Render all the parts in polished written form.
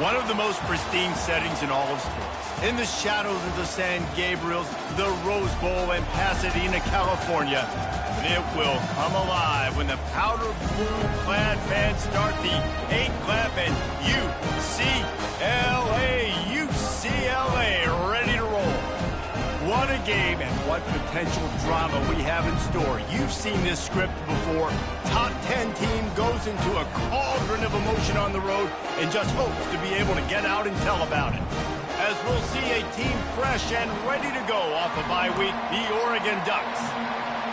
One of the most pristine settings in all of sports. In the shadows of the San Gabriels, the Rose Bowl in Pasadena, California. But it will come alive when the powder blue-clad fans start the 8-clap and UCLA, ready to roll. What a game and what potential drama we have in store. You've seen this script before. Top 10 team goes into a cauldron of emotion on the road and just hopes to be able to get out and tell about it. As we'll see a team fresh and ready to go off a bye week, the Oregon Ducks.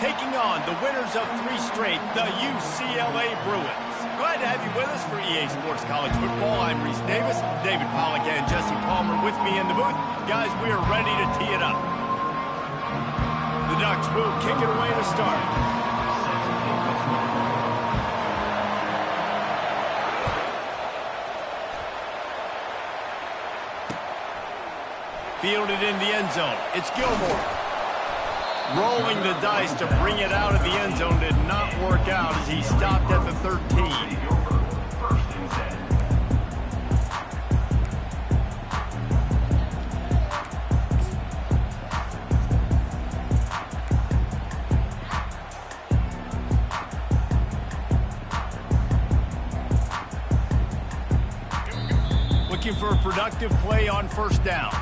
Taking on the winners of 3 straight, the UCLA Bruins. Glad to have you with us for EA Sports College Football. I'm Reese Davis, David Pollack and Jesse Palmer with me in the booth. Guys, we are ready to tee it up. The Ducks will kick it away to start. Fielded in the end zone. It's Gilmore. Rolling the dice to bring it out of the end zone did not work out as he stopped at the 13. Looking for a productive play on first down.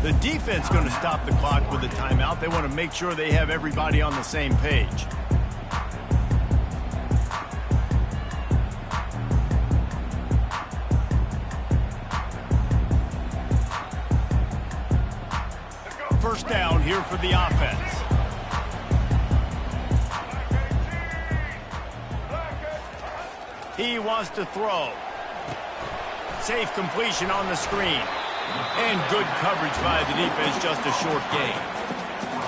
The defense going to stop the clock with a timeout. They want to make sure they have everybody on the same page. First down here for the offense. He wants to throw. Safe completion on the screen. And good coverage by the defense, just a short gain.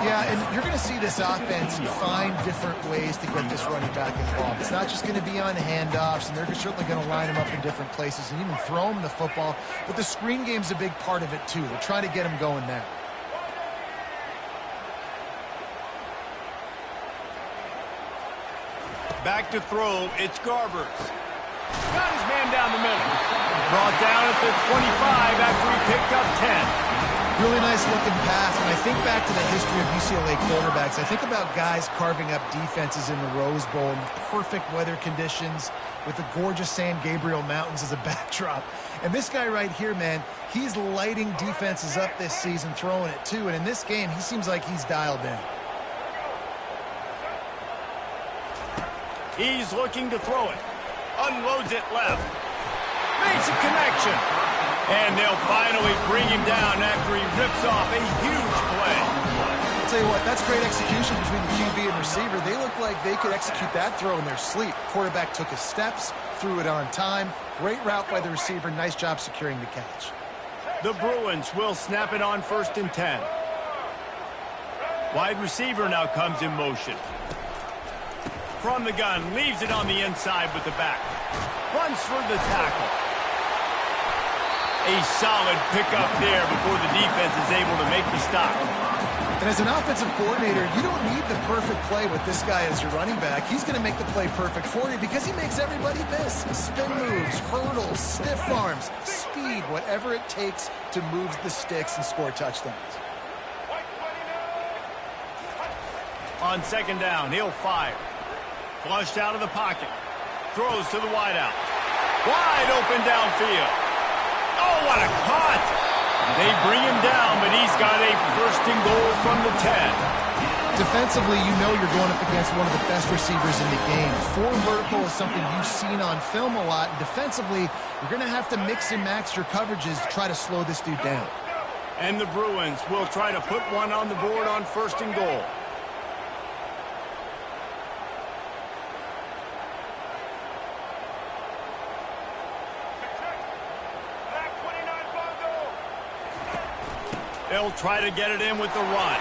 Yeah, and you're going to see this offense find different ways to get this running back involved. It's not just going to be on handoffs, and they're certainly going to line him up in different places and even throw him the football. But the screen game's a big part of it, too. They're trying to get him going now. Back to throw, it's Garbers. Got his man down the middle. Brought down at the 25 after he picked up 10. Really nice looking pass. When I think back to the history of UCLA quarterbacks, I think about guys carving up defenses in the Rose Bowl in perfect weather conditions with the gorgeous San Gabriel Mountains as a backdrop. And this guy right here, man, he's lighting defenses up this season, throwing it too. And in this game, he seems like he's dialed in. He's looking to throw it. Unloads it left. Makes a connection. And they'll finally bring him down after he rips off a huge play. I'll tell you what, that's great execution between the QB and receiver. They look like they could execute that throw in their sleep. Quarterback took his steps, threw it on time. Great route by the receiver. Nice job securing the catch. The Bruins will snap it on 1st and 10. Wide receiver now comes in motion. From the gun, leaves it on the inside with the back. Runs for the tackle. A solid pickup there before the defense is able to make the stop. And as an offensive coordinator, you don't need the perfect play with this guy as your running back. He's going to make the play perfect for you because he makes everybody miss. Spin moves, hurdles, stiff arms, speed, whatever it takes to move the sticks and score touchdowns. On 2nd down, he'll fire. Flushed out of the pocket. Throws to the wideout. Wide open downfield. Oh, what a cut! They bring him down, but he's got a 1st and goal from the 10. Defensively, you know you're going up against one of the best receivers in the game. 4 vertical is something you've seen on film a lot. And defensively, you're going to have to mix and match your coverages to try to slow this dude down. And the Bruins will try to put one on the board on 1st and goal. They'll try to get it in with the run.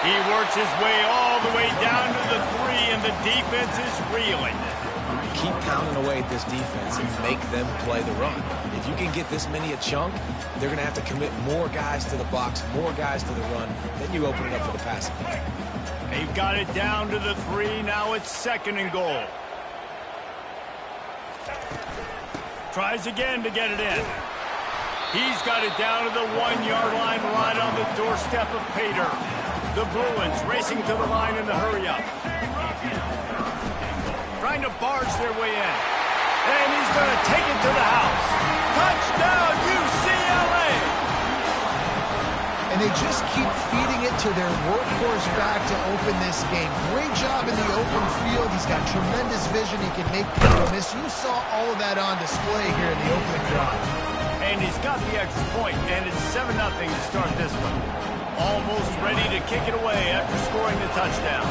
He works his way all the way down to the 3, and the defense is reeling. Keep pounding away at this defense and make them play the run. If you can get this many a chunk, they're going to have to commit more guys to the box, more guys to the run. Then you open it up for the passing game. They've got it down to the 3. Now it's 2nd and goal. Tries again to get it in. He's got it down to the 1-yard line right on the doorstep of Pater. The Bruins racing to the line in the hurry-up. Trying to barge their way in. And he's going to take it to the house. Touchdown, UCLA! And they just keep feeding it to their workhorse back to open this game. Great job in the open field. He's got tremendous vision. He can make people miss. You saw all of that on display here in the opening drive. And he's got the extra point, and it's 7-0 to start this one. Almost ready to kick it away after scoring the touchdown.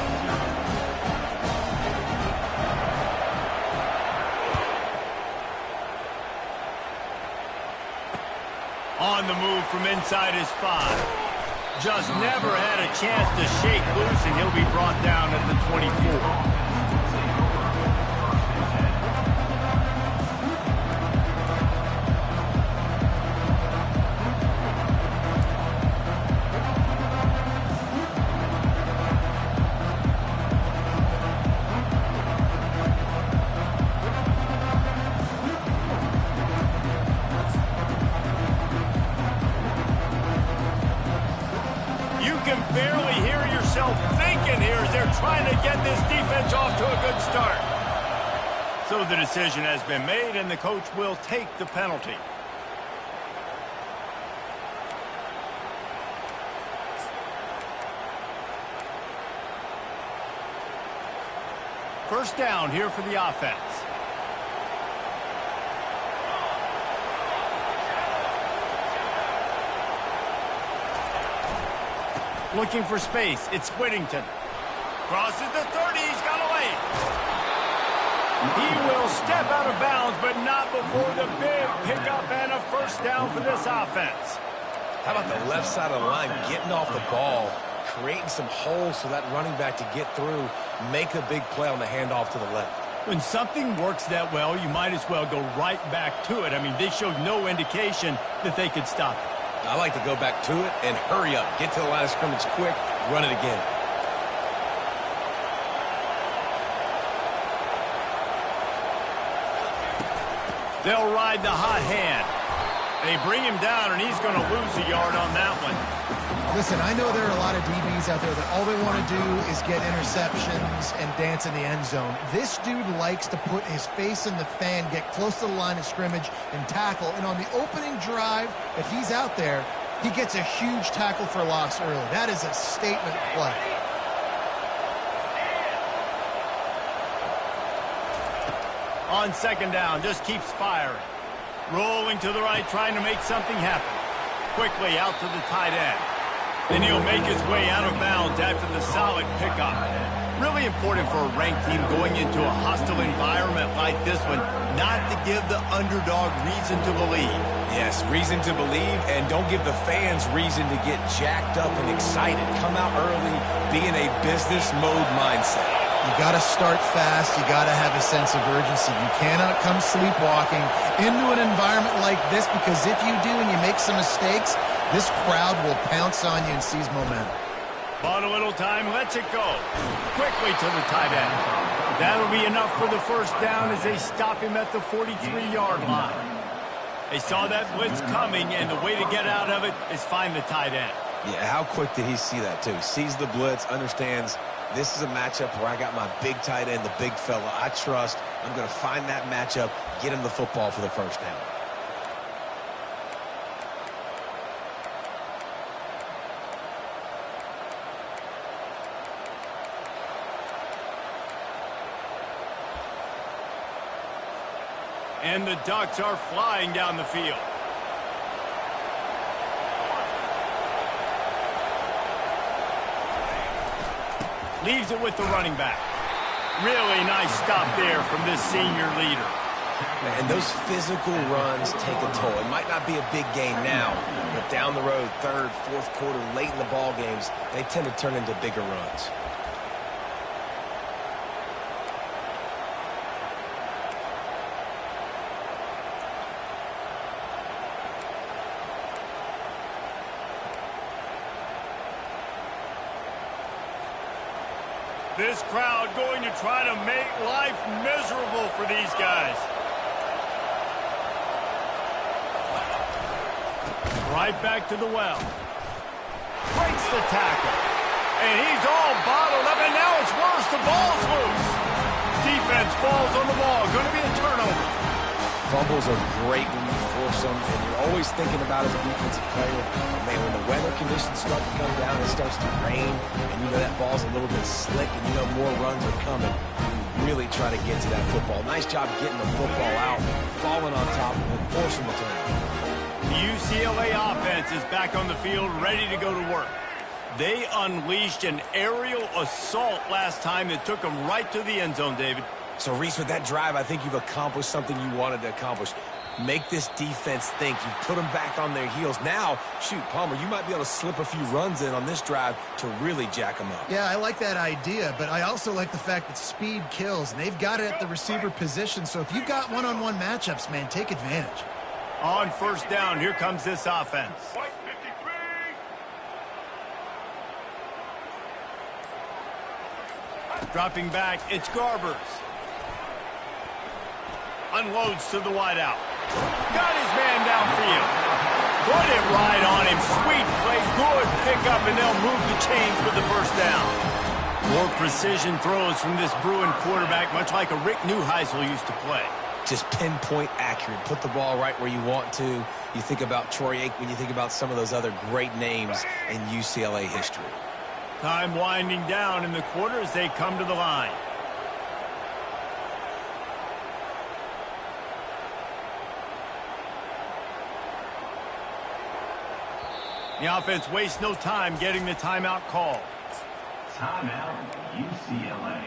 On the move from inside his 5. Just never had a chance to shake loose, and he'll be brought down at the 24. Barely hear yourself thinking here as they're trying to get this defense off to a good start. So the decision has been made, and the coach will take the penalty. First down here for the offense. Looking for space. It's Whittington. Crosses the 30. He's got away. He will step out of bounds, but not before the big pickup and a first down for this offense. How about the left side of the line getting off the ball, creating some holes for that running back to get through, make a big play on the handoff to the left. When something works that well, you might as well go right back to it. I mean, they showed no indication that they could stop it. I like to go back to it and hurry up. Get to the line of scrimmage quick, run it again. They'll ride the hot hand. They bring him down, and he's going to lose a yard on that one. Listen, I know there are a lot of DBs out there that all they want to do is get interceptions and dance in the end zone. This dude likes to put his face in the fan, get close to the line of scrimmage, and tackle. And on the opening drive, if he's out there, he gets a huge tackle for loss early. That is a statement play. On second down, just keeps firing. Rolling to the right, trying to make something happen. Quickly out to the tight end. Then he'll make his way out of bounds after the solid pickup. Really important for a ranked team going into a hostile environment like this one, not to give the underdog reason to believe. Yes, reason to believe, and don't give the fans reason to get jacked up and excited. Come out early, be in a business mode mindset. You got to start fast. You got to have a sense of urgency. You cannot come sleepwalking into an environment like this, because if you do and you make some mistakes, this crowd will pounce on you and seize momentum. Bought a little time, lets it go. Quickly to the tight end. That'll be enough for the first down as they stop him at the 43-yard line. They saw that blitz coming, and the way to get out of it is find the tight end. Yeah, how quick did he see that, too? Sees the blitz, understands this is a matchup where I got my big tight end, the big fella I trust. I'm going to find that matchup, get him the football for the first down. And the Ducks are flying down the field. Leaves it with the running back. Really nice stop there from this senior leader. And those physical runs take a toll. It might not be a big game now, but down the road, third, fourth quarter, late in the ball games, they tend to turn into bigger runs. This crowd going to try to make life miserable for these guys. Right back to the well. Breaks the tackle. And he's all bottled up, and now it's worse. The ball's loose. Defense falls on the ball. Going to be a turnover. Fumbles are great when you force them, and you're always thinking about as a defensive player, man, when the weather conditions start to come down, it starts to rain, and you know that ball's a little bit slick, and you know more runs are coming. You really try to get to that football. Nice job getting the football out, falling on top of it, forcing the turnover. The UCLA offense is back on the field, ready to go to work. They unleashed an aerial assault last time that took them right to the end zone, David. So, Reese, with that drive, I think you've accomplished something you wanted to accomplish. Make this defense think. You put them back on their heels. Now, shoot, Palmer, you might be able to slip a few runs in on this drive to really jack them up. Yeah, I like that idea, but I also like the fact that speed kills, and they've got it at the receiver position. So if you've got one-on-one matchups, man, take advantage. On first down, here comes this offense. Dropping back, it's Garbers. Unloads to the wideout. Got his man downfield. Put it right on him. Sweet play, good pickup, and they'll move the chains with the first down. More precision throws from this Bruin quarterback, much like a Rick Neuheisel used to play. Just pinpoint accurate. Put the ball right where you want to. You think about Troy Aikman, you think about some of those other great names in UCLA history. Time winding down in the quarter as they come to the line. The offense wastes no time getting the timeout called. Timeout, UCLA.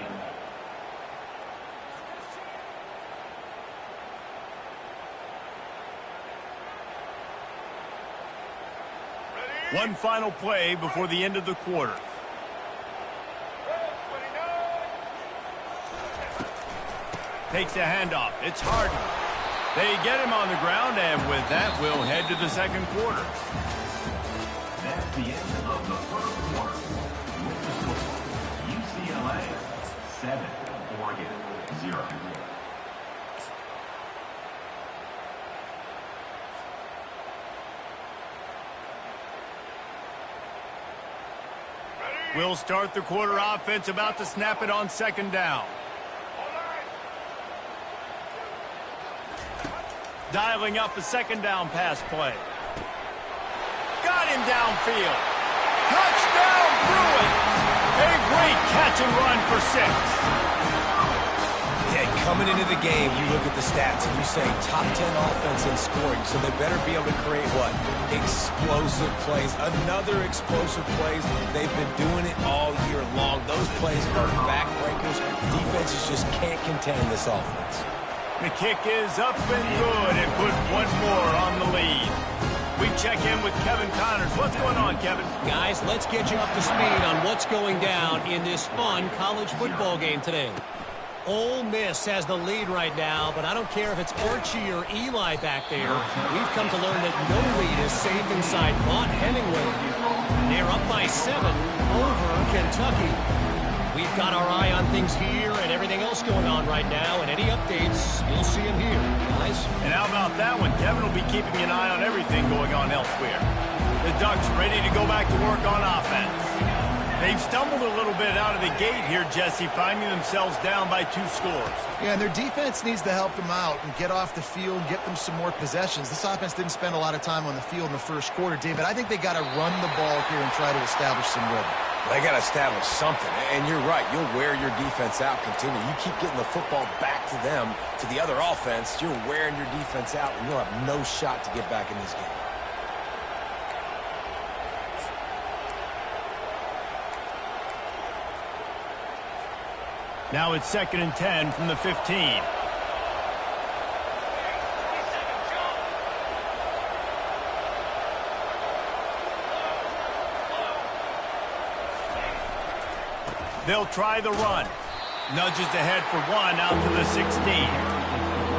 One final play before the end of the quarter. Takes a handoff. It's Harden. They get him on the ground, and with that, we'll head to the second quarter. That's the end of the first quarter. With the score, UCLA 7, Oregon 0. We'll start the quarter offense, about to snap it on second down. Dialing up a second down pass play. Got him downfield. Touchdown, Bruin! A great catch and run for 6. Yeah, coming into the game, you look at the stats and you say top 10 offense in scoring, so they better be able to create what? Explosive plays. Another explosive plays. They've been doing it all year long. Those plays are backbreakers. Defenses just can't contend this offense. The kick is up and good, and put one more on the lead. We check in with Kevin Connors. What's going on, Kevin? Guys, let's get you up to speed on what's going down in this fun college football game today. Ole Miss has the lead right now, but I don't care if it's Archie or Eli back there. We've come to learn that no lead is safe inside Mont Hemingway. They're up by 7 over Kentucky. We've got our eye on things here and everything else going on right now, and any updates, you'll see them here, guys. And how about that one? Kevin will be keeping an eye on everything going on elsewhere. The Ducks ready to go back to work on offense. They've stumbled a little bit out of the gate here, Jesse, finding themselves down by 2 scores. Yeah, and their defense needs to help them out and get off the field, get them some more possessions. This offense didn't spend a lot of time on the field in the first quarter, David. I think they got to run the ball here and try to establish some rhythm. They got to establish something, and you're right. You'll wear your defense out, continue. You keep getting the football back to them, to the other offense, you're wearing your defense out, and you'll have no shot to get back in this game. Now it's 2nd and 10 from the 15. They'll try the run. Nudges ahead for 1 out to the 16.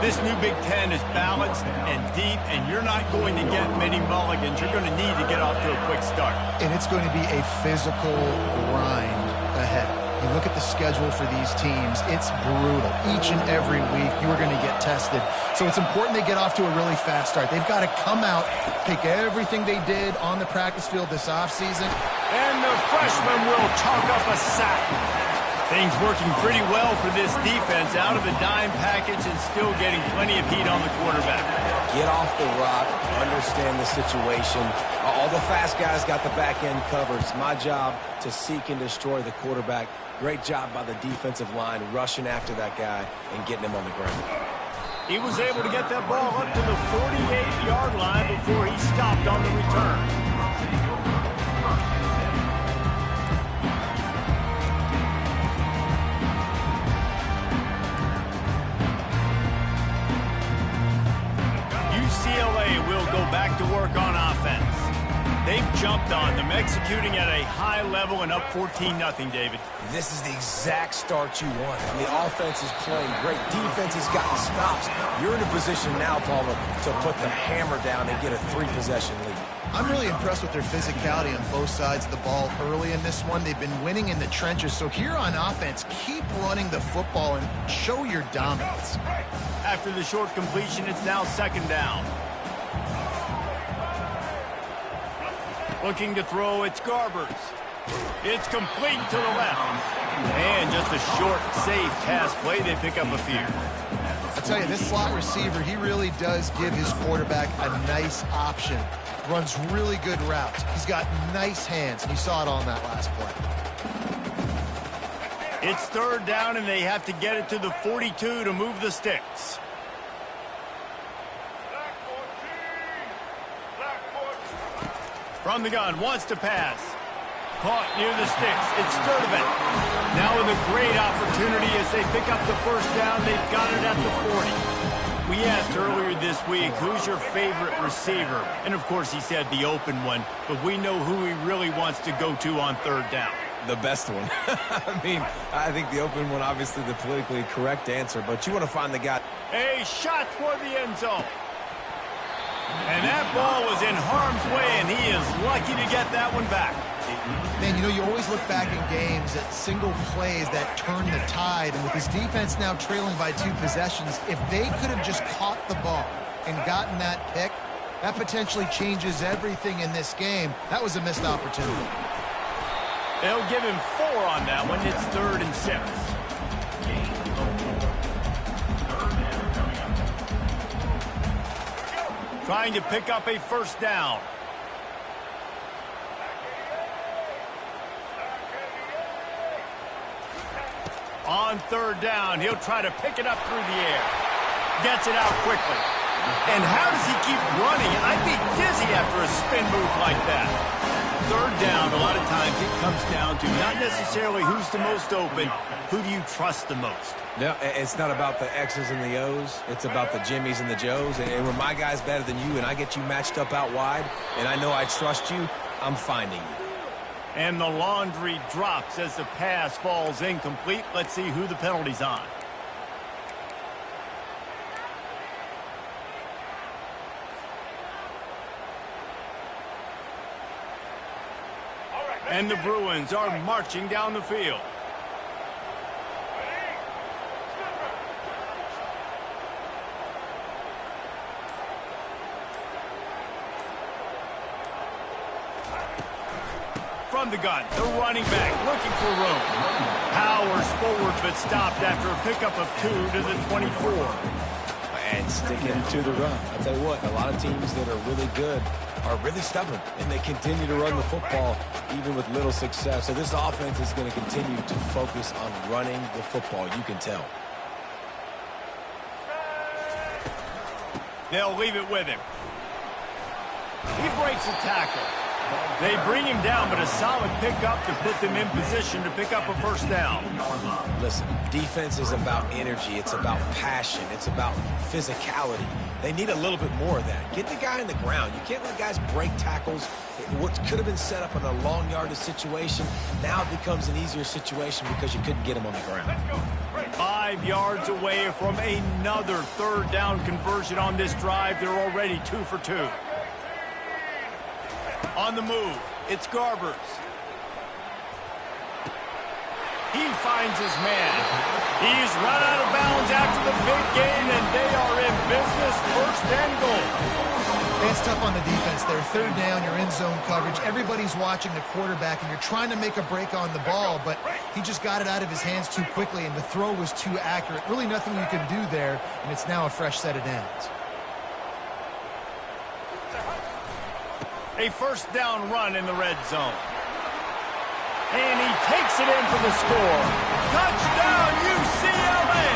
This new Big Ten is balanced and deep, and you're not going to get many mulligans. You're going to need to get off to a quick start. And it's going to be a physical grind ahead. You look at the schedule for these teams, it's brutal. Each and every week, you are going to get tested. So it's important they get off to a really fast start. They've got to come out, take everything they did on the practice field this offseason. And the freshman will chalk up a sack. Things working pretty well for this defense, out of the dime package and still getting plenty of heat on the quarterback. Get off the rock, understand the situation. All the fast guys got the back end covered. It's my job to seek and destroy the quarterback. Great job by the defensive line rushing after that guy and getting him on the ground. He was able to get that ball up to the 48-yard line before he stopped on the return. UCLA will go back to work on offense. They've jumped on them, executing at a high level and up 14-0, David. This is the exact start you want. And the offense is playing great. Defense has gotten stops. You're in a position now, Palmer, to put the hammer down and get a 3-possession lead. I'm really impressed with their physicality on both sides of the ball early in this one. They've been winning in the trenches. So here on offense, keep running the football and show your dominance. After the short completion, it's now second down. Looking to throw, it's Garbers. It's complete to the left. And just a short, safe pass play. They pick up a few. I'll tell you, this slot receiver, he really does give his quarterback a nice option. Runs really good routes. He's got nice hands, and you saw it on that last play. It's third down, and they have to get it to the 42 to move the sticks. From the gun, wants to pass. Caught near the sticks. It's Sturdivant. Now with a great opportunity as they pick up the first down. They've got it at the 40. We asked earlier this week, who's your favorite receiver? And, of course, he said the open one. But we know who he really wants to go to on third down. The best one. I mean, I think the open one, obviously the politically correct answer. But you want to find the guy. A shot toward the end zone. And that ball was in harm's way, and he is lucky to get that one back. Man, you know, you always look back in games at single plays that turn the tide. And with his defense now trailing by 2 possessions, if they could have just caught the ball and gotten that pick, that potentially changes everything in this game. That was a missed opportunity. They'll give him 4 on that one. It's 3rd and 6. Trying to pick up a first down. On third down, he'll try to pick it up through the air. Gets it out quickly. And how does he keep running? I'd be dizzy after a spin move like that. Third down, a lot of times it comes down to not necessarily who's the most open, who do you trust the most? No, it's not about the X's and the O's. It's about the Jimmys and the Joes. And when my guy's better than you and I get you matched up out wide and I know I trust you, I'm finding you. And the laundry drops as the pass falls incomplete. Let's see who the penalty's on. And the Bruins are marching down the field. From the gun, the running back looking for room. Powers forward but stopped after a pickup of 2 to the 24. And sticking to the run. I'll tell you what, a lot of teams that are really good are really stubborn, and they continue to run the football even with little success. So this offense is going to continue to focus on running the football. You can tell. They'll leave it with him. He breaks a tackle. They bring him down, but a solid pickup to put them in position to pick up a first down. Listen, defense is about energy. It's about passion. It's about physicality. They need a little bit more of that. Get the guy on the ground. You can't let guys break tackles. What could have been set up in a long yardage situation, now it becomes an easier situation because you couldn't get him on the ground. 5 yards away from another third down conversion on this drive. They're already 2 for 2. On the move, it's Garbers. He finds his man. He's run out of bounds after the big gain, and they are in business. First and goal. It's tough on the defense there. Third down, you're in zone coverage. Everybody's watching the quarterback, and you're trying to make a break on the ball, but he just got it out of his hands too quickly, and the throw was too accurate. Really nothing you can do there, and it's now a fresh set of downs. A first down run in the red zone. And he takes it in for the score. Touchdown, UCLA!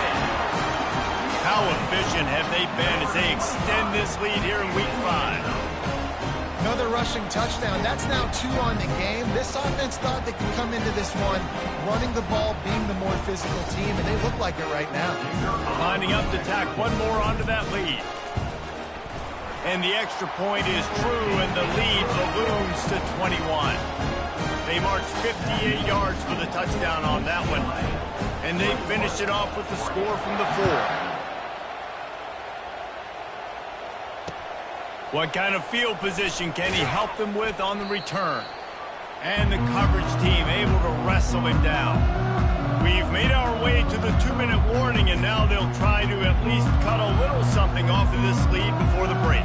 How efficient have they been as they extend this lead here in Week 5? Another rushing touchdown. That's now 2 on the game. This offense thought they could come into this one running the ball, being the more physical team, and they look like it right now. Lining up to tack one more onto that lead. And the extra point is true, and the lead balloons to 21. They marched 58 yards for the touchdown on that one. And they finished it off with the score from the 4. What kind of field position can he help them with on the return? And the coverage team able to wrestle him down. We've made our way to the 2-minute warning, and now they'll try to at least cut a little something off of this lead before the break.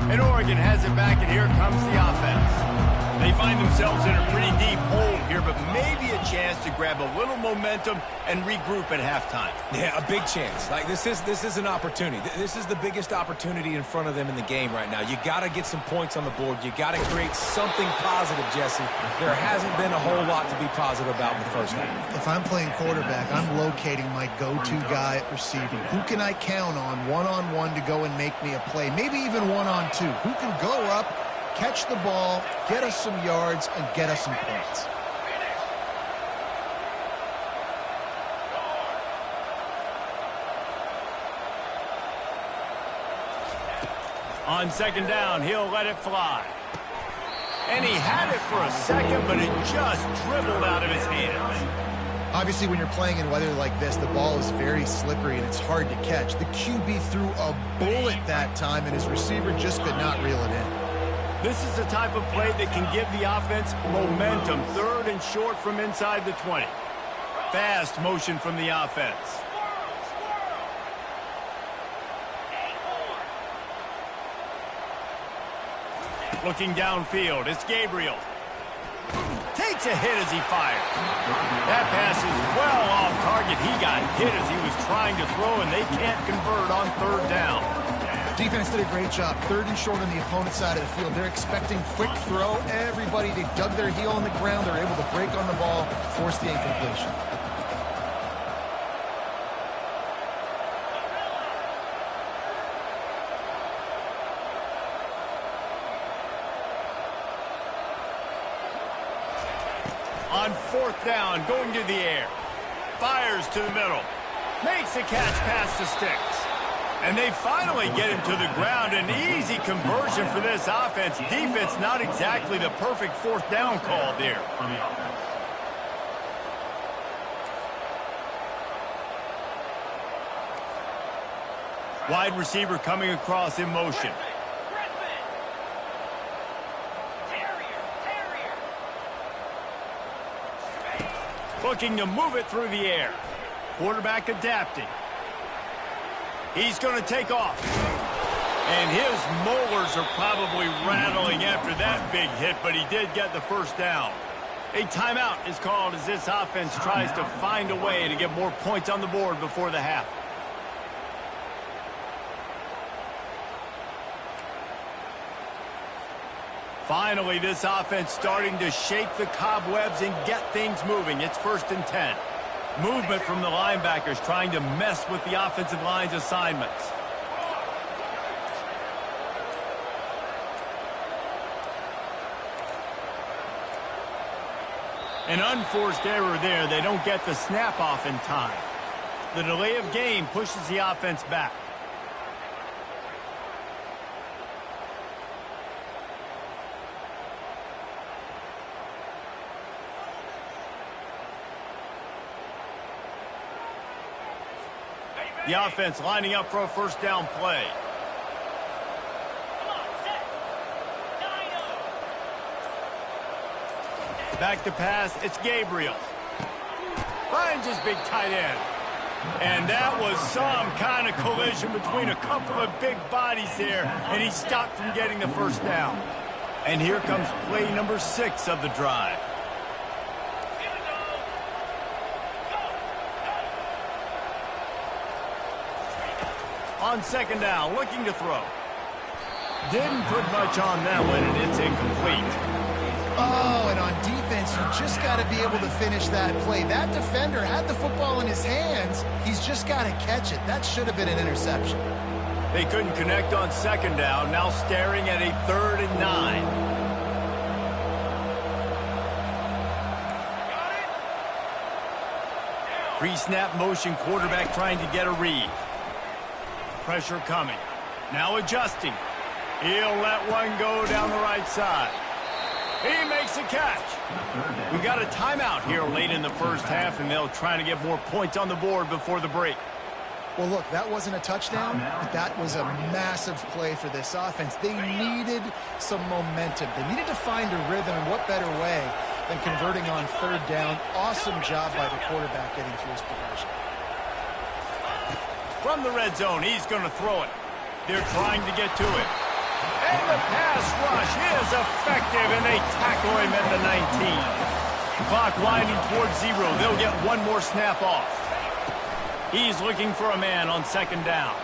And Oregon has it back, and here comes the offense. They find themselves in a pretty deep hole here, but maybe a chance to grab a little momentum and regroup at halftime. Yeah, a big chance. Like this is an opportunity. This is the biggest opportunity in front of them in the game right now. You got to get some points on the board. You got to create something positive, Jesse. There hasn't been a whole lot to be positive about in the first half. If I'm playing quarterback, I'm locating my go-to guy at receiver. Who can I count on one-on-one to go and make me a play? Maybe even one-on-two. Who can go up, catch the ball, get us some yards, and get us some points? On second down, he'll let it fly. And he had it for a second, but it just dribbled out of his hands. Obviously, when you're playing in weather like this, the ball is very slippery and it's hard to catch. The QB threw a bullet that time, and his receiver just could not reel it in. This is the type of play that can give the offense momentum. Third and short from inside the 20. Fast motion from the offense. Looking downfield, it's Gabriel. Takes a hit as he fires. That pass is well off target. He got hit as he was trying to throw, and they can't convert on third down. Defense did a great job. Third and short on the opponent's side of the field. They're expecting quick throw. Everybody, they dug their heel on the ground. They're able to break on the ball, force the incompletion. On fourth down, going to the air. Fires to the middle. Makes a catch past the sticks. And they finally get him to the ground. An easy conversion for this offense. Defense not exactly the perfect fourth down call there. Wide receiver coming across in motion. Looking to move it through the air. Quarterback adapting. He's going to take off. And his molars are probably rattling after that big hit, but he did get the first down. A timeout is called as this offense tries to find a way to get more points on the board before the half. Finally, this offense starting to shake the cobwebs and get things moving. It's 1st and 10. Movement from the linebackers trying to mess with the offensive line's assignments. An unforced error there. They don't get the snap off in time. The delay of game pushes the offense back. The offense lining up for a first down play. Back to pass, it's Gabriel. Finds his big tight end. And that was some kind of collision between a couple of big bodies there, and he stopped from getting the first down. And here comes play number 6 of the drive. On second down, looking to throw. Didn't put much on that one, and it's incomplete. Oh, and on defense, you just got to be able to finish that play. That defender had the football in his hands. He's just got to catch it. That should have been an interception. They couldn't connect on second down, now staring at a 3rd and 9. Pre-snap motion, quarterback trying to get a read. Pressure coming. Now adjusting. He'll let one go down the right side. He makes a catch. We got a timeout here late in the first half, and they'll try to get more points on the board before the break. Well, look, that wasn't a touchdown, but that was a massive play for this offense. They needed some momentum. They needed to find a rhythm, and what better way than converting on 3rd down. Awesome job by the quarterback getting through his progression. From the red zone, he's going to throw it. They're trying to get to it. And the pass rush is effective, and they tackle him at the 19. Clock winding towards 0. They'll get one more snap off. He's looking for a man on second down.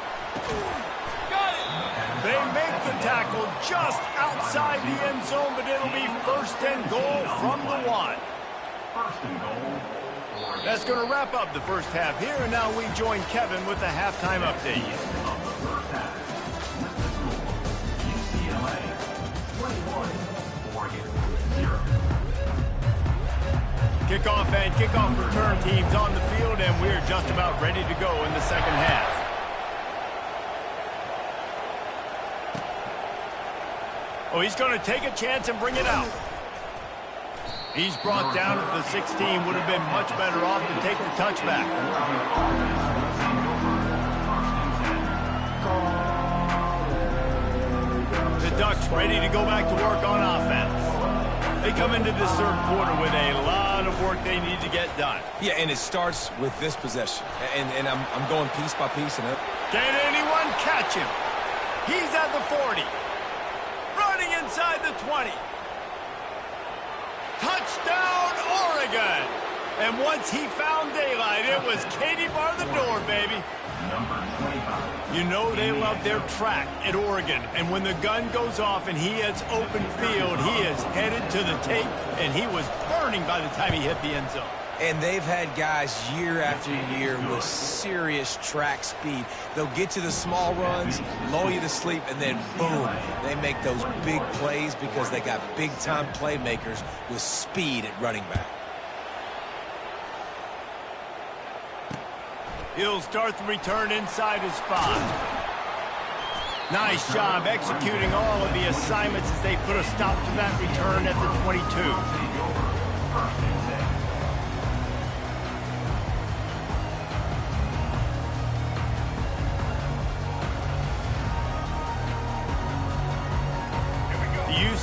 They make the tackle just outside the end zone, but it'll be 1st and goal from the 1. 1st and goal. That's going to wrap up the first half here, and now we join Kevin with the halftime update. Of the first half. UCLA 21, Oregon 0. Kickoff and kickoff return teams on the field, and we're just about ready to go in the second half. Oh, he's going to take a chance and bring it out. He's brought down at the 16. Would have been much better off to take the touchback. The Ducks ready to go back to work on offense. They come into this 3rd quarter with a lot of work they need to get done. Yeah, and it starts with this possession. And I'm going piece by piece. Can anyone catch him? He's at the 40. Running inside the 20. Touchdown, Oregon! And once he found daylight, it was Katie bar the door, baby. Number 25. You know they love their track at Oregon. And when the gun goes off and he has open field, he is headed to the tape, and he was burning by the time he hit the end zone. And they've had guys year after year with serious track speed. They'll get to the small runs, lull you to sleep, and then boom, they make those big plays because they got big-time playmakers with speed at running back. He'll start the return inside his 5. Nice job executing all of the assignments as they put a stop to that return at the 22.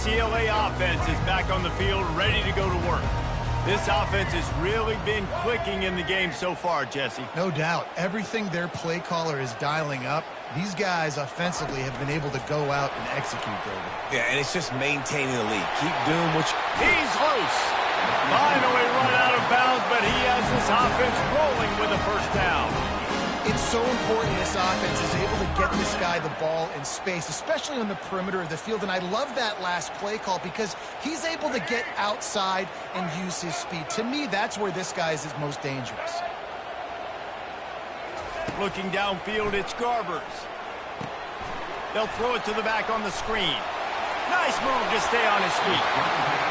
UCLA offense is back on the field, ready to go to work. This offense has really been clicking in the game so far, Jesse. No doubt. Everything their play caller is dialing up, these guys offensively have been able to go out and execute their way. Yeah, and it's just maintaining the lead. Keep doing what you... He's loose. Finally run out of bounds, but he has this offense rolling with a first down. It's so important this offense is able to get this guy the ball in space, especially on the perimeter of the field. And I love that last play call because he's able to get outside and use his speed. To me, that's where this guy is his most dangerous. Looking downfield, it's Garbers. They'll throw it to the back on the screen. Nice move to stay on his feet.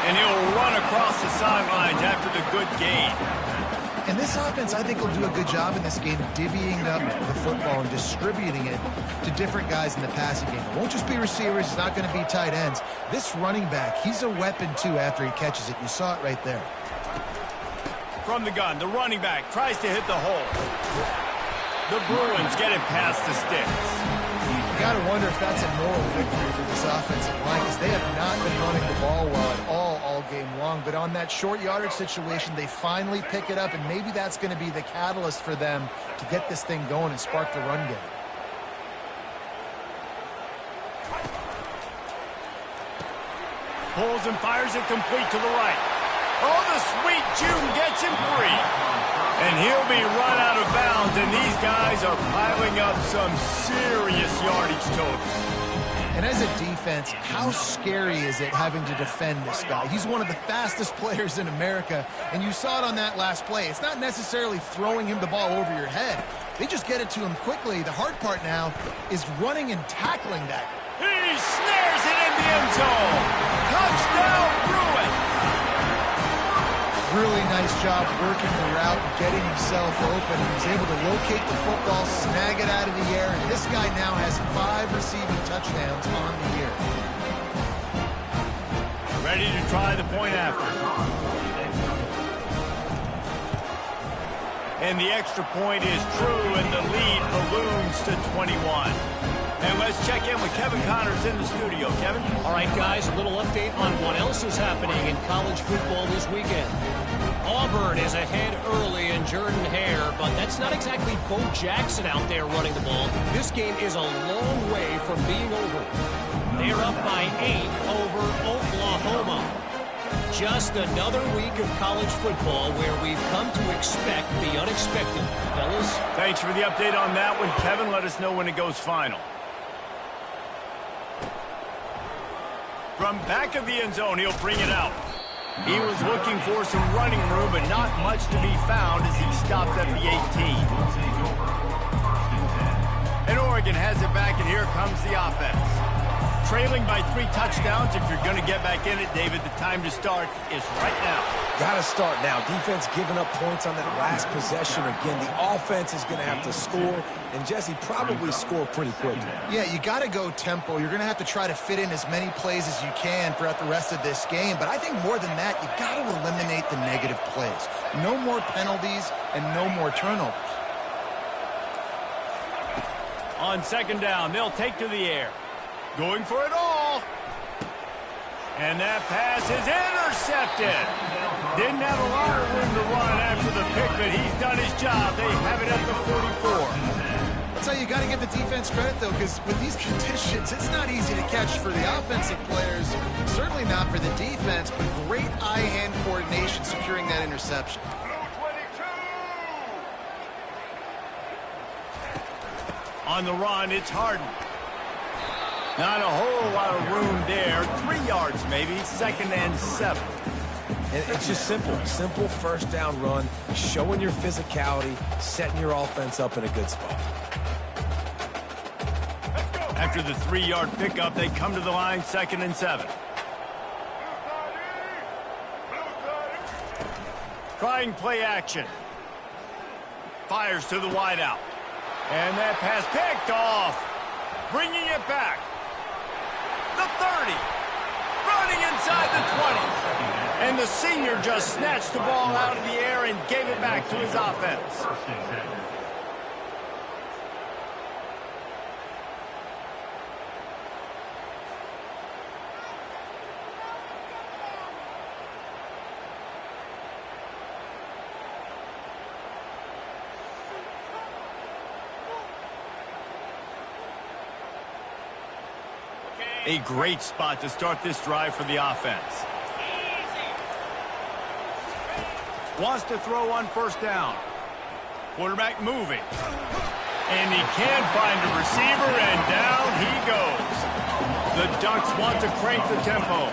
And he'll run across the sidelines after the good gain. And this offense, I think, will do a good job in this game divvying up the football and distributing it to different guys in the passing game. It won't just be receivers. It's not going to be tight ends. This running back, he's a weapon, too, after he catches it. You saw it right there. From the gun, the running back tries to hit the hole. The Bruins get it past the sticks. You got to wonder if that's a moral victory for this offensive line because they have not been running the ball well at all all game long, but on that short yardage situation, they finally pick it up, and maybe that's going to be the catalyst for them to get this thing going and spark the run game. Pulls and fires it complete to the right. Oh, the sweet June gets him free. And he'll be run out of bounds, and these guys are piling up some serious yardage totals. And as a defense, how scary is it having to defend this guy? He's one of the fastest players in America, and you saw it on that last play. It's not necessarily throwing him the ball over your head. They just get it to him quickly. The hard part now is running and tackling that. He snares it in the end zone. Touchdown, Bruin. Really nice job working the route and getting himself open. He was able to locate the football, snag it out of the air, and this guy now has 5 receiving touchdowns on the year. Ready to try the point after. And the extra point is true, and the lead balloons to 21. And let's check in with Kevin Connors in the studio. Kevin? All right, guys, a little update on what else is happening in college football this weekend. Auburn is ahead early in Jordan Hare, but that's not exactly Bo Jackson out there running the ball. This game is a long way from being over. They're up by 8 over Oklahoma. Just another week of college football where we've come to expect the unexpected. Fellas? Thanks for the update on that one, Kevin. Let us know when it goes final. From back of the end zone, he'll bring it out. He was looking for some running room, but not much to be found as he stopped at the 18. And Oregon has it back, and here comes the offense. Trailing by 3 touchdowns. If you're going to get back in it, David, the time to start is right now. Got to start now. Defense giving up points on that last possession. Again, the offense is going to have to score, and Jesse probably score pretty quickly. Yeah, you got to go tempo. You're going to have to try to fit in as many plays as you can throughout the rest of this game. But I think more than that, you got to eliminate the negative plays. No more penalties and no more turnovers. On second down, they'll take to the air. Going for it all. And that pass is intercepted. Didn't have a lot of room to run after the pick, but he's done his job. They have it at the 44. That's how you got to give the defense credit, though, because with these conditions, it's not easy to catch for the offensive players. Certainly not for the defense, but great eye-hand coordination securing that interception. On the run, it's Harden. Not a whole lot of room there. 3 yards maybe, 2nd and 7. And it's just simple. Simple first down run, showing your physicality, setting your offense up in a good spot. After the 3-yard pickup, they come to the line, 2nd and 7. Trying play action. Fires to the wideout. And that pass picked off. Bringing it back. The 30. Running inside the 20. And the senior just snatched the ball out of the air and gave it back to his offense. A great spot to start this drive for the offense. Wants to throw on first down. Quarterback moving. And he can't find a receiver, and down he goes. The Ducks want to crank the tempo.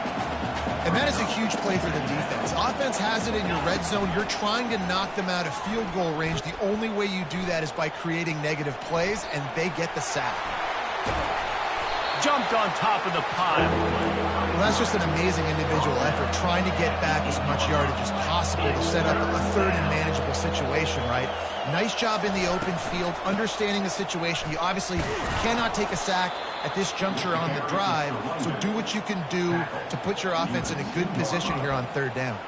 And that is a huge play for the defense. Offense has it in your red zone. You're trying to knock them out of field goal range. The only way you do that is by creating negative plays, and they get the sack. Jumped on top of the pile. Well, that's just an amazing individual effort, trying to get back as much yardage as possible to set up a 3rd and manageable situation, right? Nice job in the open field, understanding the situation. You obviously cannot take a sack at this juncture on the drive, so do what you can do to put your offense in a good position here on 3rd down.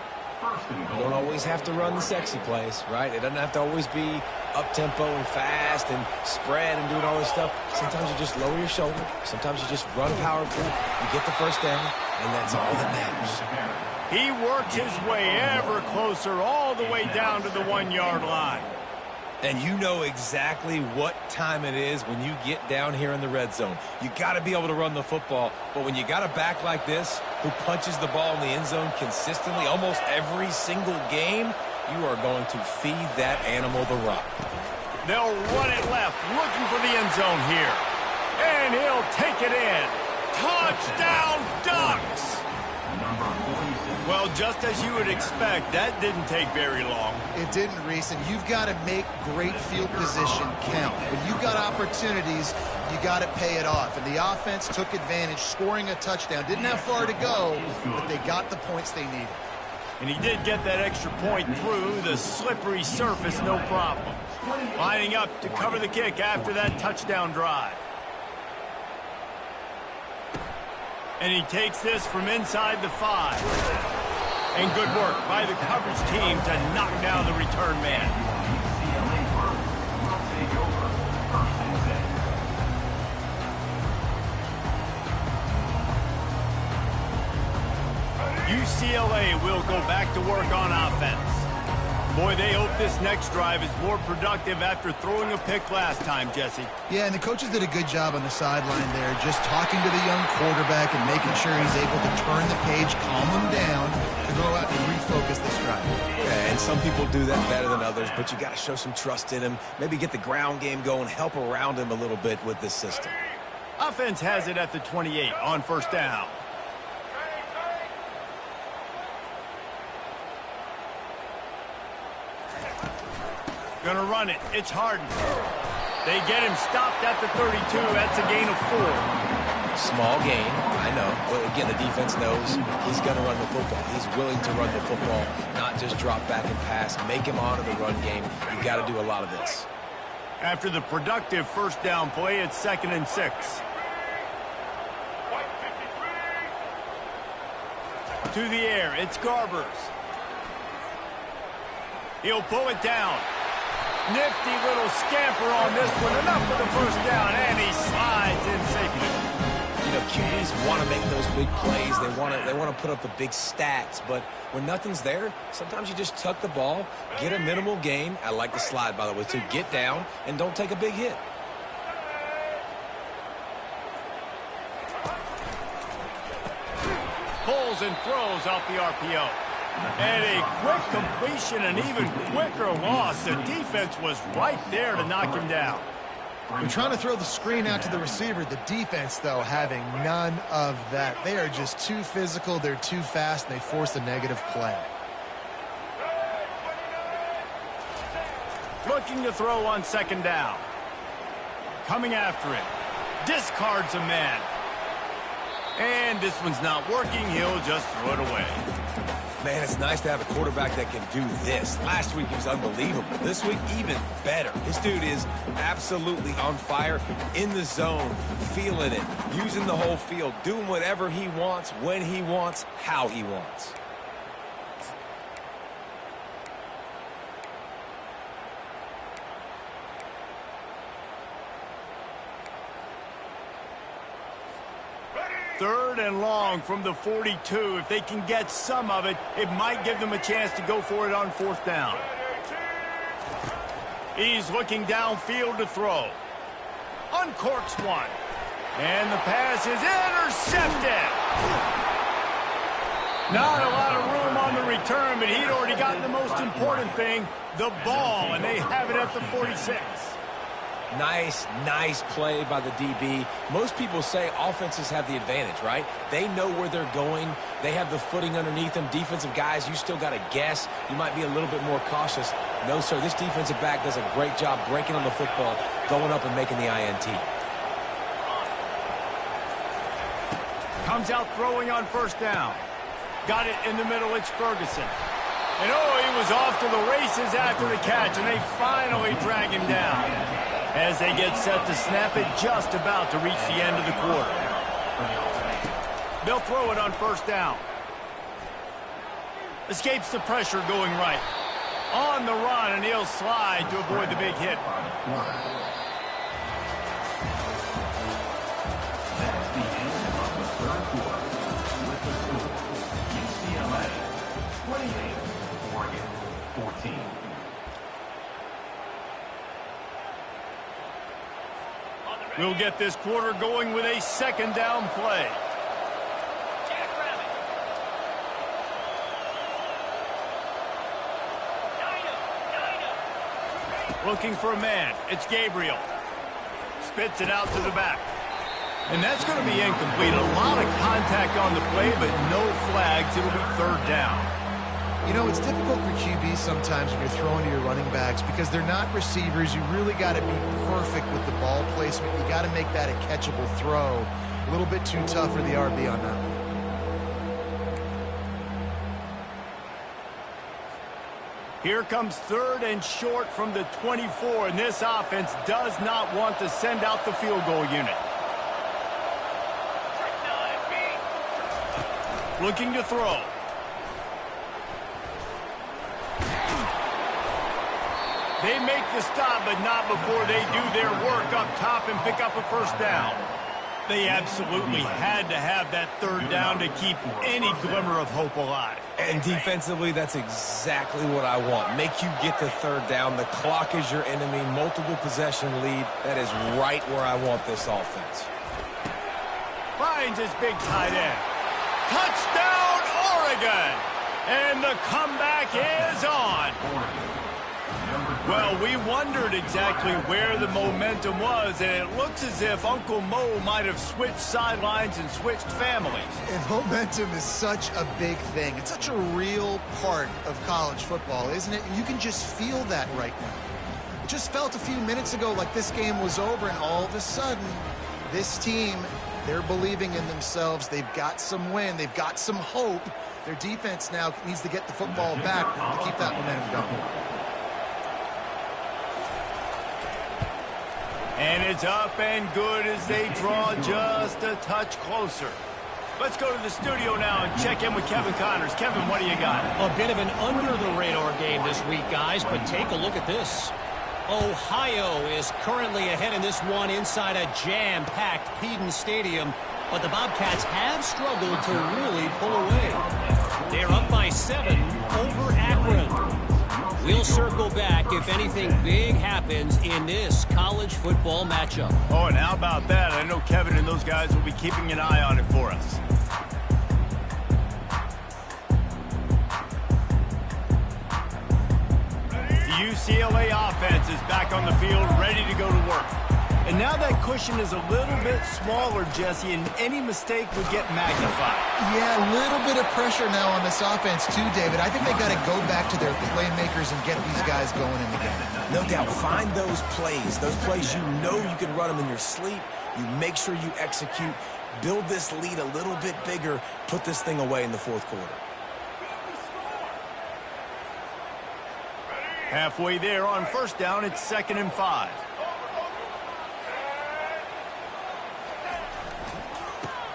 You don't always have to run the sexy plays, right? It doesn't have to always be up-tempo and fast and spread and doing all this stuff. Sometimes you just lower your shoulder. Sometimes you just run powerful. You get the first down, and that's all that matters. He works his way ever closer all the way down to the 1-yard line. And you know exactly what time it is when you get down here in the red zone. You got to be able to run the football, but when you got a back like this who punches the ball in the end zone consistently almost every single game, you are going to feed that animal the rock. They'll run it left, looking for the end zone here. And he'll take it in. Touchdown, Ducks! Well, just as you would expect, that didn't take very long. It didn't, Reese, and you've got to make great field position count. When you've got opportunities, you got to pay it off. And the offense took advantage, scoring a touchdown. Didn't have far to go, but they got the points they needed. And he did get that extra point through the slippery surface, no problem. Lining up to cover the kick after that touchdown drive. And he takes this from inside the 5. And good work by the coverage team to knock down the return man. UCLA will go back to work on offense. Boy, they hope this next drive is more productive after throwing a pick last time, Jesse. Yeah, and the coaches did a good job on the sideline there, just talking to the young quarterback and making sure he's able to turn the page, calm him down, to go out and refocus this drive. Yeah, and some people do that better than others, but you got to show some trust in him, maybe get the ground game going, help around him a little bit with this system. Offense has it at the 28 on first down. Gonna run it. It's Harden. They get him stopped at the 32. That's a gain of 4. Small gain, I know. But again, the defense knows he's going to run the football. He's willing to run the football, not just drop back and pass. Make him honor the run game. You got to do a lot of this. After the productive first down play, it's 2nd and 6. To the air, it's Garbers. He'll pull it down. Nifty little scamper on this one. Enough for the first down, and he slides in safely. You know, QBs want to make those big plays. They want to put up the big stats, but when nothing's there, sometimes you just tuck the ball, get a minimal gain. I like the slide, by the way, too. Get down and don't take a big hit. Pulls and throws off the RPO. And a quick completion, an even quicker loss. The defense was right there to knock him down. They're trying to throw the screen out to the receiver. The defense, though, having none of that. They are just too physical. They're too fast, and they force a negative play. Looking to throw on 2nd down. Coming after it. Discards a man. And this one's not working. He'll just throw it away. Man, it's nice to have a quarterback that can do this. Last week he was unbelievable. This week, even better. This dude is absolutely on fire, in the zone, feeling it, using the whole field, doing whatever he wants, when he wants, how he wants. Third and long from the 42. If they can get some of it, it might give them a chance to go for it on 4th down. He's looking downfield to throw. Uncorks one. And the pass is intercepted. Not a lot of room on the return, but he'd already gotten the most important thing, the ball, and they have it at the 46. Nice play by the DB. Most people say offenses have the advantage, right? They know where they're going. They have the footing underneath them. Defensive guys, you still got to guess. You might be a little bit more cautious. No, sir, this defensive back does a great job breaking on the football, going up and making the INT. Comes out throwing on 1st down. Got it in the middle, it's Ferguson. And oh, he was off to the races after the catch, and they finally drag him down. As they get set to snap it, just about to reach the end of the quarter. They'll throw it on 1st down. Escapes the pressure going right. On the run, and he'll slide to avoid the big hit. That's the end of the 3rd quarter. With the score, UCLA We'll get this quarter going with a second down play. Looking for a man. It's Gabriel. Spits it out to the back. And that's going to be incomplete. A lot of contact on the play, but no flags. It'll be third down. You know, it's difficult for QBs sometimes when you're throwing to your running backs because they're not receivers. You really got to be perfect with the ball placement. You got to make that a catchable throw. A little bit too tough for the RB on that one. Here comes third and short from the 24, and this offense does not want to send out the field goal unit. Looking to throw. They make the stop, but not before they do their work up top and pick up a first down. They absolutely had to have that third down to keep any glimmer of hope alive. And defensively, that's exactly what I want. Make you get the third down. The clock is your enemy. Multiple possession lead. That is right where I want this offense. Finds his big tight end. Touchdown, Oregon! And the comeback is on. Well, we wondered exactly where the momentum was, and it looks as if Uncle Mo might have switched sidelines and switched families. And momentum is such a big thing. It's such a real part of college football, isn't it? And you can just feel that right now. It just felt a few minutes ago like this game was over, and all of a sudden, this team, they're believing in themselves. They've got some win. They've got some hope. Their defense now needs to get the football back to keep that momentum going. And it's up and good as they draw just a touch closer. Let's go to the studio now and check in with Kevin Connors. Kevin, what do you got? A bit of an under-the-radar game this week, guys, but take a look at this. Ohio is currently ahead in this one inside a jam-packed Peden Stadium, but the Bobcats have struggled to really pull away. They're up by 7 over Akron. We'll circle back if anything big happens in this college football matchup. Oh, and how about that? I know Kevin and those guys will be keeping an eye on it for us. The UCLA offense is back on the field, ready to go to work. And now that cushion is a little bit smaller, Jesse, and any mistake would get magnified. Yeah, a little bit of pressure now on this offense too, David. I think they got to go back to their playmakers and get these guys going in the game. No doubt, find those plays you know you can run them in your sleep. You make sure you execute, build this lead a little bit bigger, put this thing away in the fourth quarter. Halfway there on first down, it's 2nd and 5.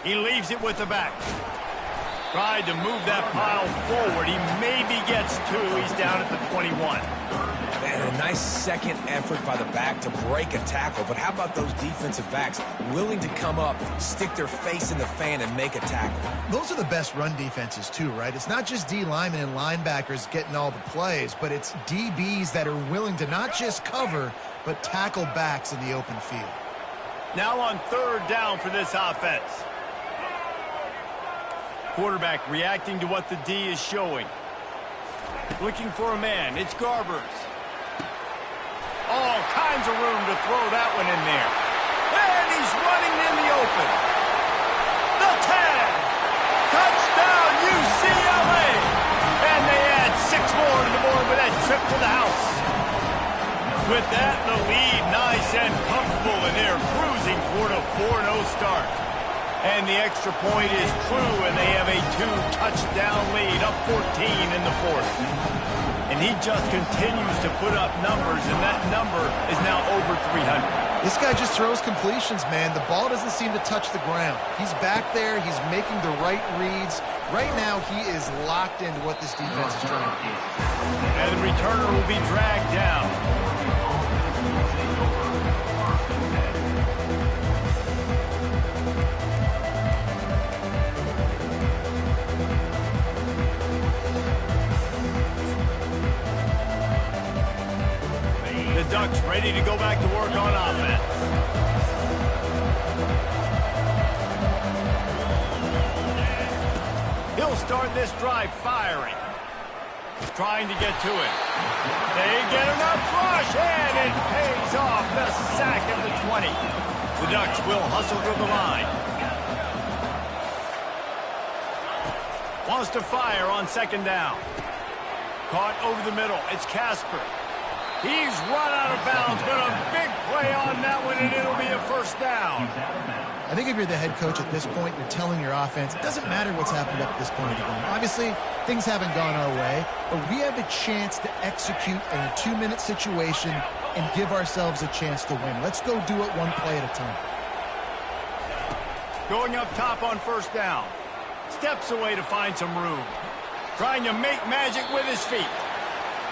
He leaves it with the back. Tried to move that pile forward. He maybe gets 2. He's down at the 21. And a nice second effort by the back to break a tackle. But how about those defensive backs willing to come up, stick their face in the fan, and make a tackle? Those are the best run defenses too, right? It's not just D linemen and linebackers getting all the plays, but it's DBs that are willing to not just cover, but tackle backs in the open field. Now on third down for this offense. Quarterback reacting to what the D is showing. Looking for a man. It's Garbers. All kinds of room to throw that one in there. And he's running in the open. The 10. Touchdown, UCLA. And they add 6 more to the board with that trip to the house. With that, the lead nice and comfortable, and they're cruising toward a 4-0 start. And the extra point is true, and they have a 2-touchdown lead, up 14 in the fourth. And he just continues to put up numbers, and that number is now over 300. This guy just throws completions, man. The ball doesn't seem to touch the ground. He's back there. He's making the right reads. Right now, he is locked into what this defense is trying to do. And the returner will be dragged down. The Ducks ready to go back to work on offense. He'll start this drive firing. Trying to get to it. They get enough rush, and it pays off. The sack at the 20. The Ducks will hustle to the line. Wants to fire on second down. Caught over the middle. It's Casper. He's run out of bounds, but a big play on that one, and it'll be a first down. I think if you're the head coach at this point, you're telling your offense, it doesn't matter what's happened up to this point of the game. Obviously, things haven't gone our way, but we have a chance to execute in a 2-minute situation and give ourselves a chance to win. Let's go do it one play at a time. Going up top on first down. Steps away to find some room. Trying to make magic with his feet.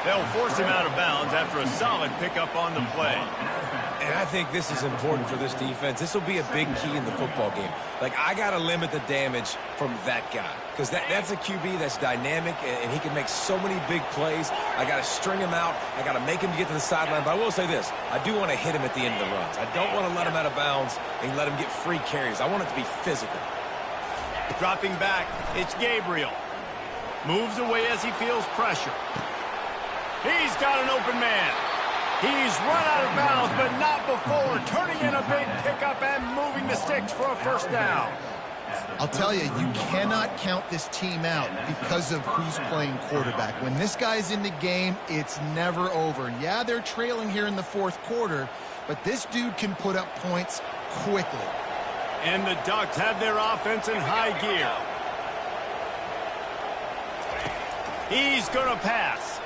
They'll force him out of bounds after a solid pickup on the play. And I think this is important for this defense. This will be a big key in the football game. Like, I got to limit the damage from that guy. Because that's a QB that's dynamic, and he can make so many big plays. I got to string him out. I got to make him get to the sideline. But I will say this. I do want to hit him at the end of the runs. I don't want to let him out of bounds and let him get free carries. I want it to be physical. Dropping back, it's Gabriel. Moves away as he feels pressure. He's got an open man. He's run out of bounds, but not before turning in a big pickup and moving the sticks for a first down. I'll tell you, you cannot count this team out because of who's playing quarterback. When this guy's in the game, it's never over. Yeah, they're trailing here in the fourth quarter, but this dude can put up points quickly. And the Ducks have their offense in high gear. He's going to pass.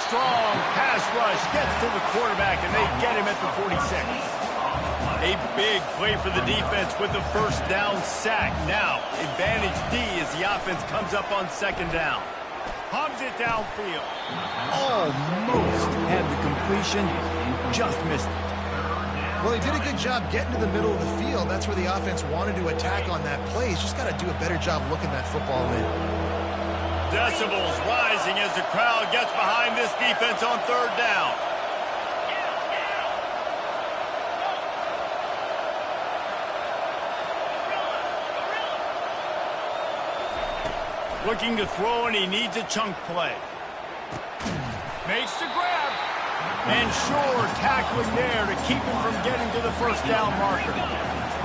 Strong pass rush gets to the quarterback, and they get him at the 46. A big play for the defense with the first down sack. Now, advantage D as the offense comes up on second down. Hubs it downfield. Almost had the completion, just missed it. Well, he did a good job getting to the middle of the field. That's where the offense wanted to attack on that play. He's just got to do a better job looking that football in. Decibels rising as the crowd gets behind this defense on third down. Looking to throw, and he needs a chunk play. Makes the grab. And sure, tackling there to keep him from getting to the first down marker.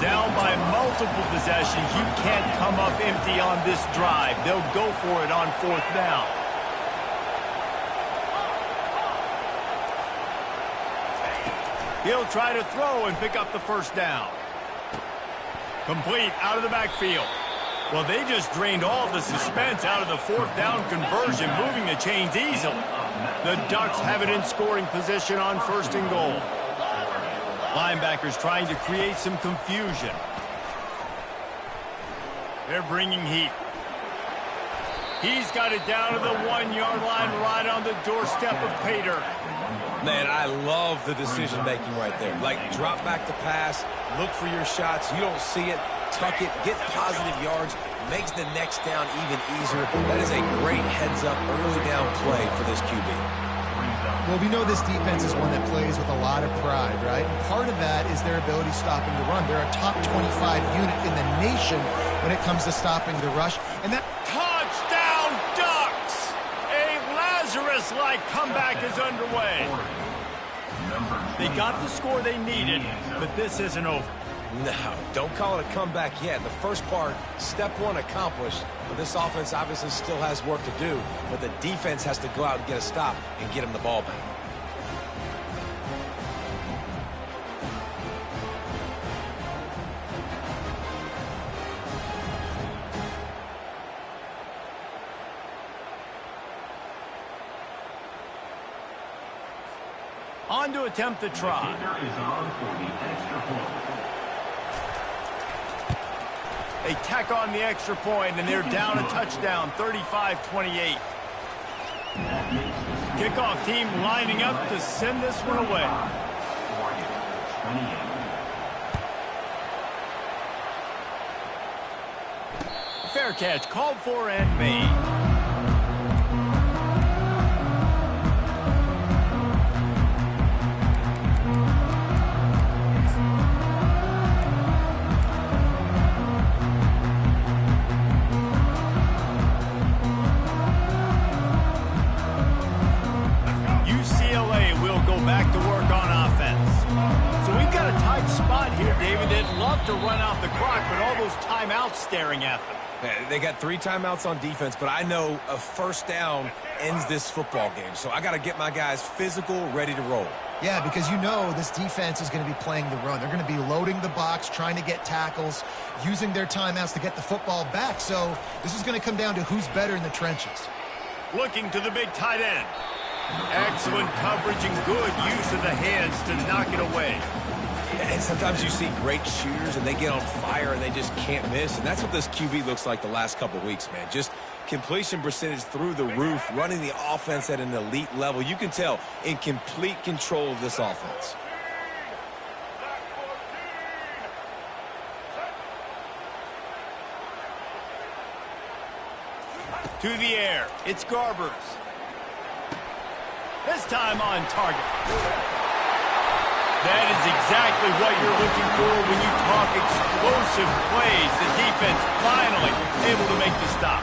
Down by multiple possessions, you can't come up empty on this drive. They'll go for it on fourth down. He'll try to throw and pick up the first down. Complete out of the backfield. Well, they just drained all the suspense out of the fourth down conversion, moving the chains easily. The Ducks have it in scoring position on first and goal. Linebackers trying to create some confusion. They're bringing heat. He's got it down to the 1-yard line right on the doorstep of Pater. Man, I love the decision-making right there. Like, drop back to pass, look for your shots. You don't see it, tuck it, get positive yards, makes the next down even easier. That is a great heads-up, early down play for this QB. Well, we know this defense is one that plays with a lot of pride, right? And part of that is their ability stopping the run. They're a top 25 unit in the nation when it comes to stopping the rush. And that touchdown Ducks! A Lazarus-like comeback is underway. They got the score they needed, but this isn't over. No, don't call it a comeback yet. The first part, step one accomplished. But this offense obviously still has work to do. But the defense has to go out and get a stop and get him the ball back. On to attempt the try. They tack on the extra point, and they're down a touchdown, 35-28. Kickoff team lining up to send this one away. Fair catch called for and made. to run out the clock, but all those timeouts staring at them. Yeah, they got 3 timeouts on defense, but I know a first down ends this football game. So I got to get my guys physical, ready to roll. Yeah, because you know this defense is going to be playing the run. They're going to be loading the box, trying to get tackles, using their timeouts to get the football back. So this is going to come down to who's better in the trenches. Looking to the big tight end. Excellent coverage and good use of the hands to knock it away. And sometimes you see great shooters and they get on fire and they just can't miss. And that's what this QB looks like the last couple weeks, man. Just completion percentage through the roof, running the offense at an elite level. You can tell in complete control of this offense. To the air. It's Garbers. This time on target. That is exactly what you're looking for when you talk explosive plays. The defense finally able to make the stop.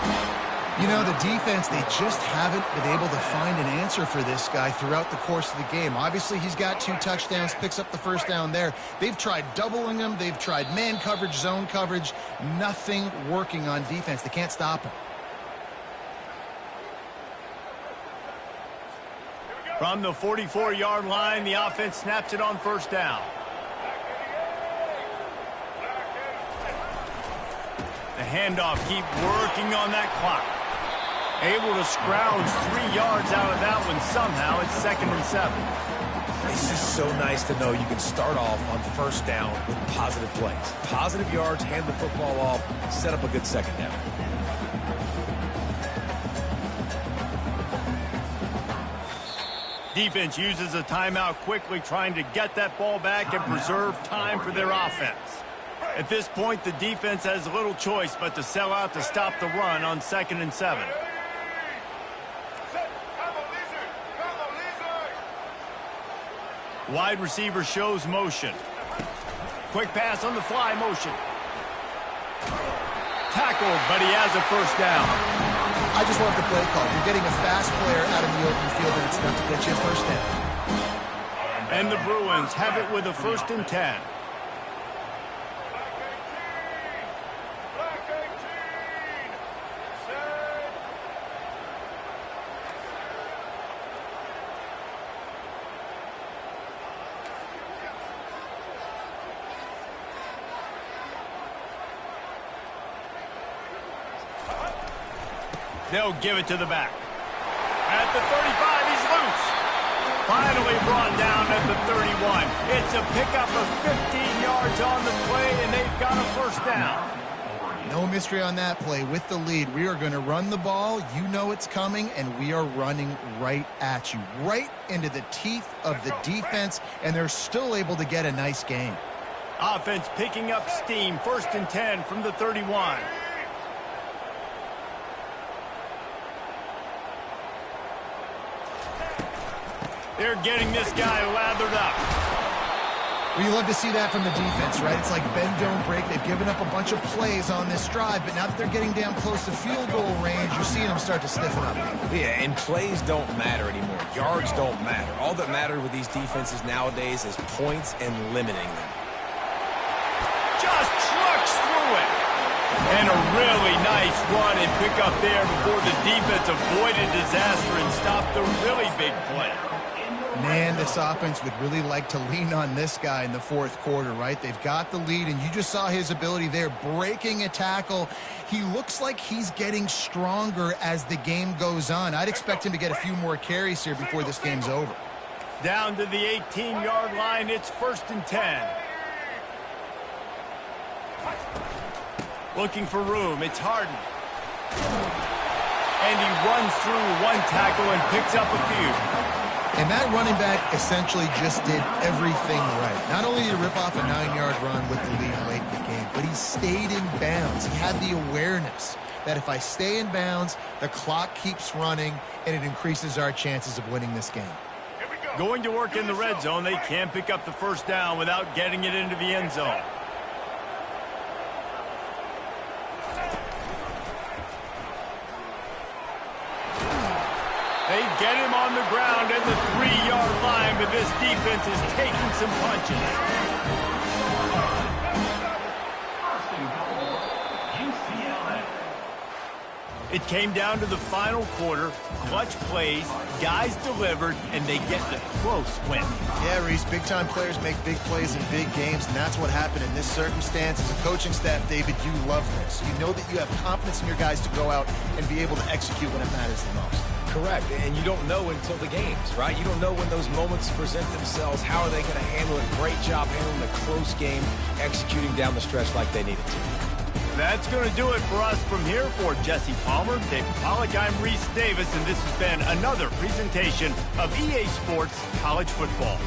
You know, the defense, they just haven't been able to find an answer for this guy throughout the course of the game. Obviously, he's got 2 touchdowns, picks up the first down there. They've tried doubling him. They've tried man coverage, zone coverage. Nothing working on defense. They can't stop him. From the 44-yard line, the offense snaps it on first down. The handoff, keep working on that clock. Able to scrounge 3 yards out of that one somehow. It's 2nd and 7. It's just so nice to know you can start off on first down with positive plays. Positive yards, hand the football off, set up a good second down. Defense uses a timeout quickly, trying to get that ball back and preserve time for their offense. At this point, the defense has little choice but to sell out to stop the run on 2nd and 7. Wide receiver shows motion. Quick pass on the fly motion. Tackled, but he has a first down. I just love the play call. You're getting a fast player out in the open field, and it's enough to get you a first down. And the Bruins have it with a 1st and 10. They'll give it to the back. At the 35, he's loose. Finally brought down at the 31. It's a pickup of 15 yards on the play, and they've got a first down. No mystery on that play. With the lead, we are going to run the ball. You know it's coming, and we are running right at you, right into the teeth of the defense, and they're still able to get a nice game. Offense picking up steam. 1st and 10 from the 31. They're getting this guy lathered up. Well, you love to see that from the defense, right? It's like bend, don't break. They've given up a bunch of plays on this drive, but now that they're getting down close to field goal range, you're seeing them start to stiffen up. Yeah, and plays don't matter anymore. Yards don't matter. All that matters with these defenses nowadays is points and limiting them. Just trucks through it. And a really nice run and pick up there before the defense avoided disaster and stopped the really big play. Man, this offense would really like to lean on this guy in the 4th quarter, right? They've got the lead, and you just saw his ability there, breaking a tackle. He looks like he's getting stronger as the game goes on. I'd expect him to get a few more carries here before this game's over. Down to the 18-yard line, it's 1st and 10. Looking for room, it's Harden. And he runs through one tackle and picks up a few. And that running back essentially just did everything right. Not only did he rip off a 9-yard run with the lead late in the game, but he stayed in bounds. He had the awareness that if I stay in bounds, the clock keeps running, and it increases our chances of winning this game. Going to work in the red zone, they can't pick up the first down without getting it into the end zone. They get him on the ground at the 3-yard line, but this defense is taking some punches. It came down to the final quarter, clutch plays, guys delivered, and they get the close win. Yeah, Reese, big-time players make big plays in big games, and that's what happened in this circumstance. As a coaching staff, David, you love this. You know that you have confidence in your guys to go out and be able to execute when it matters the most. Correct, and you don't know until the games, right? You don't know when those moments present themselves. How are they going to handle it? Great job handling the close game, executing down the stretch like they needed to. That's going to do it for us from here. For Jesse Palmer, David Pollack, I'm Reese Davis, and this has been another presentation of EA Sports College Football.